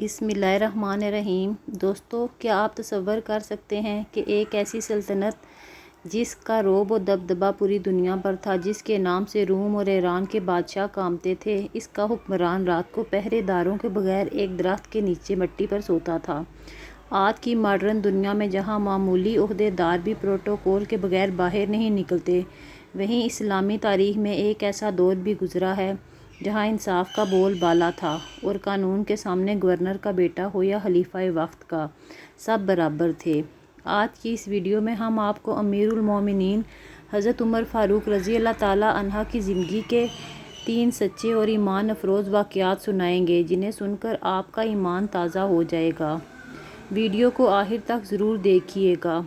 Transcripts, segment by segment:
بسم اللہ الرحمن الرحیم۔ دوستو، کیا آپ تصور کر سکتے ہیں کہ ایک ایسی سلطنت جس کا رعب و دبدبہ پوری دنیا پر تھا، جس کے نام سے روم اور ایران کے بادشاہ کانپتے تھے، اس کا حکمران رات کو پہرے داروں کے بغیر ایک درخت کے نیچے مٹی پر سوتا تھا۔ آج کی ماڈرن دنیا میں جہاں معمولی عہدے دار بھی پروٹوکول کے بغیر باہر نہیں نکلتے، وہیں اسلامی تاریخ میں ایک ایسا دور بھی گزرا ہے جہاں انصاف کا بول بالا تھا اور قانون کے سامنے گورنر کا بیٹا ہو یا خلیفہ وقت کا، سب برابر تھے۔ آج کی اس ویڈیو میں ہم آپ کو امیر المومنین حضرت عمر فاروق رضی اللہ تعالیٰ عنہ کی زندگی کے 3 سچے اور ایمان افروز واقعات سنائیں گے، جنہیں سن کر آپ کا ایمان تازہ ہو جائے گا۔ ویڈیو کو آخر تک ضرور دیکھیے گا۔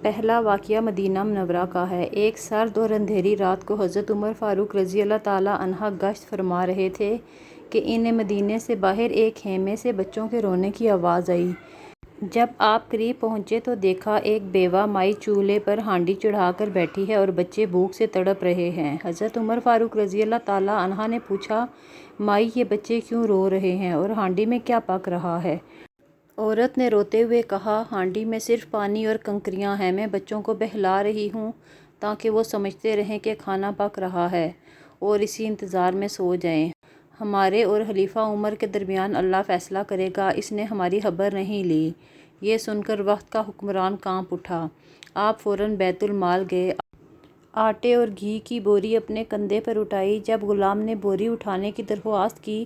پہلا واقعہ مدینہ منورہ کا ہے۔ ایک سرد اور اندھیری رات کو حضرت عمر فاروق رضی اللہ تعالیٰ عنہ گشت فرما رہے تھے کہ انہیں مدینے سے باہر ایک خیمے سے بچوں کے رونے کی آواز آئی۔ جب آپ قریب پہنچے تو دیکھا ایک بیوہ مائی چولہے پر ہانڈی چڑھا کر بیٹھی ہے اور بچے بھوک سے تڑپ رہے ہیں۔ حضرت عمر فاروق رضی اللہ تعالیٰ عنہ نے پوچھا، مائی، یہ بچے کیوں رو رہے ہیں اور ہانڈی میں کیا پک رہا ہے؟ عورت نے روتے ہوئے کہا، ہانڈی میں صرف پانی اور کنکریاں ہیں، میں بچوں کو بہلا رہی ہوں تاکہ وہ سمجھتے رہیں کہ کھانا پک رہا ہے اور اسی انتظار میں سو جائیں۔ ہمارے اور خلیفہ عمر کے درمیان اللہ فیصلہ کرے گا، اس نے ہماری خبر نہیں لی۔ یہ سن کر وقت کا حکمران کانپ اٹھا۔ آپ فوراً بیت المال گئے، آٹے اور گھی کی بوری اپنے کندھے پر اٹھائی۔ جب غلام نے بوری اٹھانے کی درخواست کی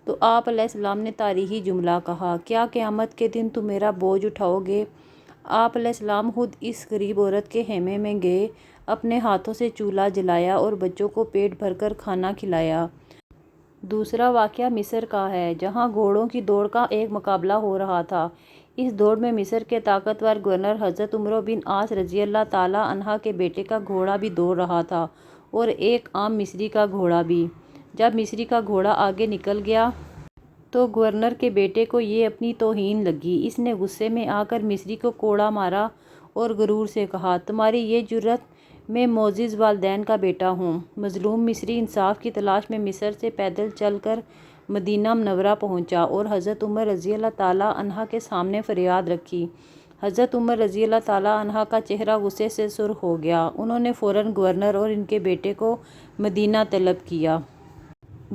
تو آپ علیہ السلام نے تاریخی جملہ کہا، کیا قیامت کے دن تم میرا بوجھ اٹھاؤ گے؟ آپ علیہ السلام خود اس غریب عورت کے خیمے میں گئے، اپنے ہاتھوں سے چولہا جلایا اور بچوں کو پیٹ بھر کر کھانا کھلایا۔ دوسرا واقعہ مصر کا ہے، جہاں گھوڑوں کی دوڑ کا ایک مقابلہ ہو رہا تھا۔ اس دوڑ میں مصر کے طاقتور گورنر حضرت عمرو بن عاص رضی اللہ تعالیٰ عنہ کے بیٹے کا گھوڑا بھی دوڑ رہا تھا اور ایک عام مصری کا گھوڑا بھی۔ جب مصری کا گھوڑا آگے نکل گیا تو گورنر کے بیٹے کو یہ اپنی توہین لگی۔ اس نے غصے میں آ کر مصری کو کوڑا مارا اور غرور سے کہا، تمہاری یہ جرأت! میں معزز والدین کا بیٹا ہوں۔ مظلوم مصری انصاف کی تلاش میں مصر سے پیدل چل کر مدینہ منورہ پہنچا اور حضرت عمر رضی اللہ تعالیٰ عنہ کے سامنے فریاد رکھی۔ حضرت عمر رضی اللہ تعالیٰ عنہ کا چہرہ غصے سے سرخ ہو گیا۔ انہوں نے فوراً گورنر اور ان کے بیٹے کو مدینہ طلب کیا۔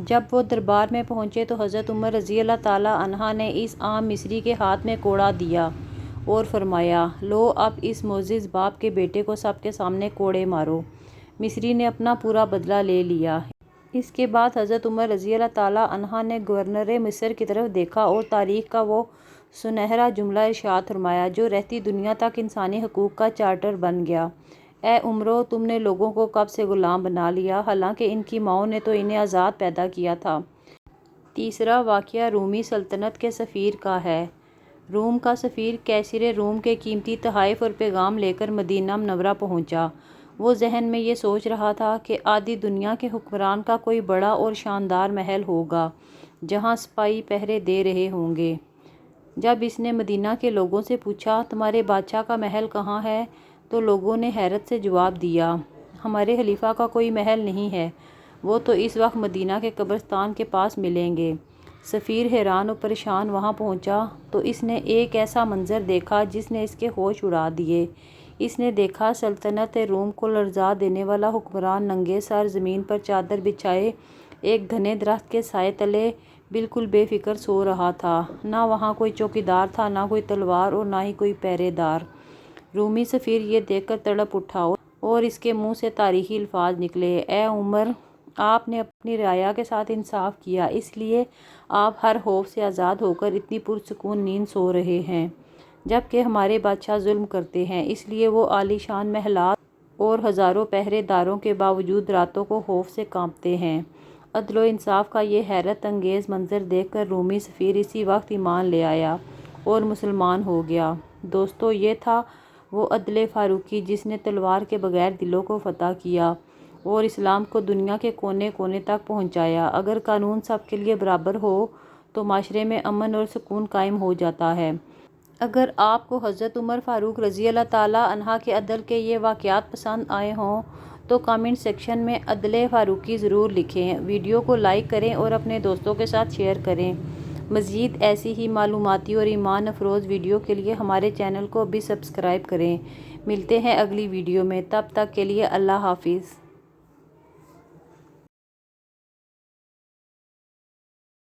جب وہ دربار میں پہنچے تو حضرت عمر رضی اللہ تعالیٰ عنہ نے اس عام مصری کے ہاتھ میں کوڑا دیا اور فرمایا، لو، اب اس معزز باپ کے بیٹے کو سب کے سامنے کوڑے مارو۔ مصری نے اپنا پورا بدلہ لے لیا۔ اس کے بعد حضرت عمر رضی اللہ تعالیٰ عنہ نے گورنر مصر کی طرف دیکھا اور تاریخ کا وہ سنہرا جملہ ارشاد فرمایا جو رہتی دنیا تک انسانی حقوق کا چارٹر بن گیا، اے عمرو، تم نے لوگوں کو کب سے غلام بنا لیا، حالانکہ ان کی ماؤں نے تو انہیں آزاد پیدا کیا تھا۔ تیسرا واقعہ رومی سلطنت کے سفیر کا ہے۔ روم کا سفیر قیصر روم کے قیمتی تحائف اور پیغام لے کر مدینہ منورہ پہنچا۔ وہ ذہن میں یہ سوچ رہا تھا کہ آدھی دنیا کے حکمران کا کوئی بڑا اور شاندار محل ہوگا جہاں سپاہی پہرے دے رہے ہوں گے۔ جب اس نے مدینہ کے لوگوں سے پوچھا، تمہارے بادشاہ کا محل کہاں ہے، تو لوگوں نے حیرت سے جواب دیا، ہمارے خلیفہ کا کوئی محل نہیں ہے، وہ تو اس وقت مدینہ کے قبرستان کے پاس ملیں گے۔ سفیر حیران و پریشان وہاں پہنچا تو اس نے ایک ایسا منظر دیکھا جس نے اس کے ہوش اڑا دیے۔ اس نے دیکھا سلطنت روم کو لرزا دینے والا حکمران ننگے سر زمین پر چادر بچھائے ایک گھنے درخت کے سائے تلے بالکل بے فکر سو رہا تھا۔ نہ وہاں کوئی چوکیدار تھا، نہ کوئی تلوار اور نہ ہی کوئی پہرے دار۔ رومی سفیر یہ دیکھ کر تڑپ اٹھا اور اس کے منہ سے تاریخی الفاظ نکلے، اے عمر، آپ نے اپنی رعایا کے ساتھ انصاف کیا، اس لیے آپ ہر خوف سے آزاد ہو کر اتنی پرسکون نیند سو رہے ہیں، جبکہ ہمارے بادشاہ ظلم کرتے ہیں، اس لیے وہ عالی شان محلات اور ہزاروں پہرے داروں کے باوجود راتوں کو خوف سے کانپتے ہیں۔ عدل و انصاف کا یہ حیرت انگیز منظر دیکھ کر رومی سفیر اسی وقت ایمان لے آیا اور مسلمان ہو گیا۔ دوستو، یہ تھا وہ عدل فاروقی جس نے تلوار کے بغیر دلوں کو فتح کیا اور اسلام کو دنیا کے کونے کونے تک پہنچایا۔ اگر قانون سب کے لیے برابر ہو تو معاشرے میں امن اور سکون قائم ہو جاتا ہے۔ اگر آپ کو حضرت عمر فاروق رضی اللہ تعالیٰ عنہ کے عدل کے یہ واقعات پسند آئے ہوں تو کامنٹ سیکشن میں عدل فاروقی ضرور لکھیں، ویڈیو کو لائک کریں اور اپنے دوستوں کے ساتھ شیئر کریں۔ مزید ایسی ہی معلوماتی اور ایمان افروز ویڈیو کے لیے ہمارے چینل کو بھی سبسکرائب کریں۔ ملتے ہیں اگلی ویڈیو میں، تب تک کے لیے اللہ حافظ۔